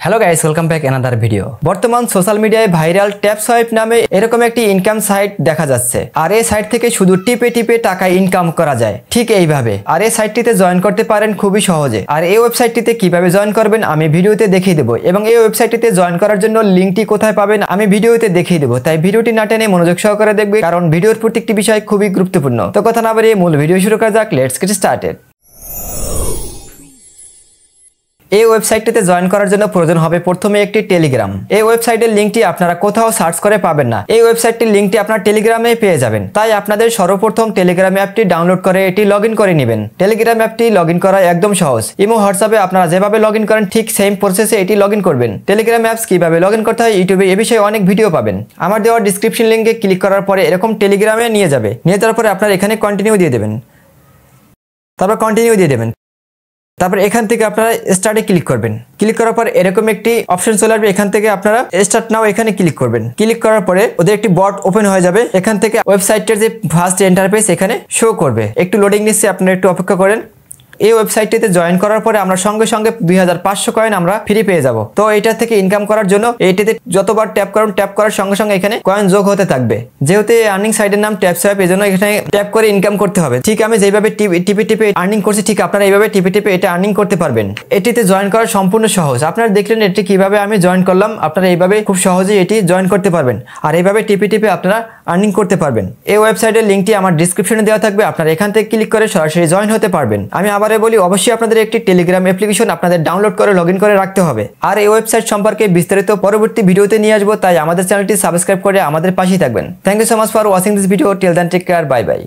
Hello guys, welcome back another video. বর্তমান social মিডিয়ায় viral tap swipe নামে এরকম একটি ইনকাম সাইট দেখা যাচ্ছে। আর এই সাইট থেকে শুধু টিপে টিপে টাকা ইনকাম করা যায়, ঠিক এইভাবে। আর এই সাইটটিতে জয়েন করতে পারেন খুবই সহজে। আর এই ওয়েবসাইটটিতে কিভাবে জয়েন করবেন আমি ভিডিওতে দেখিয়ে দেবো, এবং এই ওয়েবসাইটটিতে জয়েন করার জন্য লিঙ্কটি কোথায় পাবেন আমি ভিডিওতে দেখিয়ে দেবো। তাই ভিডিওটি না টেনে মনোযোগ সহকারে দেখবে, কারণ ভিডিওর প্রত্যেকটি বিষয় খুবই গুরুত্বপূর্ণ। তো কথা না বাড়িয়ে মূল ভিডিও শুরু করা যাক। Let's get started. এই ওয়েবসাইটটিতে জয়েন করার জন্য প্রয়োজন হবে প্রথমে একটি টেলিগ্রাম। এই ওয়েবসাইটের লিঙ্কটি আপনারা কোথাও সার্চ করে পাবেন না, এই ওয়েবসাইটটির লিঙ্কটি আপনার টেলিগ্রামে পেয়ে যাবেন। তাই আপনাদের সর্বপ্রথম টেলিগ্রাম অ্যাপটি ডাউনলোড করে এটি লগইন করে নেবেন। টেলিগ্রাম অ্যাপটি লগইন করা একদম সহজ। ইমো হোয়াটসঅ্যাপে আপনারা যেভাবে লগইন করেন ঠিক সেম প্রসেসে এটি লগইন করবেন। টেলিগ্রাম অ্যাপস কিভাবে লগইন করতে হয় ইউটিউবে এ বিষয়ে অনেক ভিডিও পাবেন। আমার দেওয়া ডিসক্রিপশন লিঙ্কে ক্লিক করার পরে এরকম টেলিগ্রামে নিয়ে যাবে। নিয়ে যাওয়ার পরে আপনারা এখানে কন্টিনিউ দিয়ে দেবেন, তারপর কন্টিনিউ দিয়ে দেবেন। তারপর এখান থেকে আপনারা স্টার্টে ক্লিক করবেন। ক্লিক করার পর এরকম একটি অপশন চলে আসবে, এখান থেকে আপনারা স্টার্ট নাও এখানে ক্লিক করবেন। ক্লিক করার পরে ওদের একটি বট ওপেন হয়ে যাবে। এখান থেকে ওয়েবসাইটের যে ফার্স্ট ইন্টারফেস এখানে শো করবে। একটু লোডিং নিচ্ছে, আপনারা একটু অপেক্ষা করেন। এই ওয়েবসাইটটিতে জয়েন করার পরে আমরা সঙ্গে সঙ্গে 2500 কয়েন আমরা ফ্রি পেয়ে যাব। তো এটা থেকে ইনকাম করার জন্য এইটিতে যতবার ট্যাপ করুন, ট্যাপ করার সঙ্গে সঙ্গে এখানে কয়েন যোগ হতে থাকবে। যেহেতু এই আর্নিং সাইটের নাম ট্যাপ সোয়াইপ, এজন্য এখানে ট্যাপ করে ইনকাম করতে হবে। ঠিক আমি যেভাবে টিপে টিপে আর্নিং করছি, ঠিক আপনারা এইভাবে টিপে টিপে এটা আর্নিং করতে পারবেন। এটিতে জয়েন করা সম্পূর্ণ সহজ। আপনারা দেখলেন এটি কিভাবে আমি জয়েন করলাম। আপনারা এইভাবে খুব সহজেই এটি জয়েন করতে পারবেন, আর এইভাবে টিপে টিপে আপনারা আর্নিং করতে পারবেন। এই ওয়েবসাইটের লিঙ্কটি আমার ডিসক্রিপশনে দেওয়া থাকবে, আপনারা এখান থেকে ক্লিক করে সরাসরি জয়েন হতে পারবেন। আমি আবারও বলি, অবশ্যই আপনাদের একটি টেলিগ্রাম অ্যাপ্লিকেশন আপনাদের ডাউনলোড করে লগইন করে রাখতে হবে। আর এই ওয়েবসাইট সম্পর্কে বিস্তারিত পরবর্তী ভিডিওতে নিয়ে আসবো, তাই আমাদের চ্যানেলটি সাবস্ক্রাইব করে আমাদের পাশেই থাকবেন। Thank you so much for watching this video. Till then take care, bye by.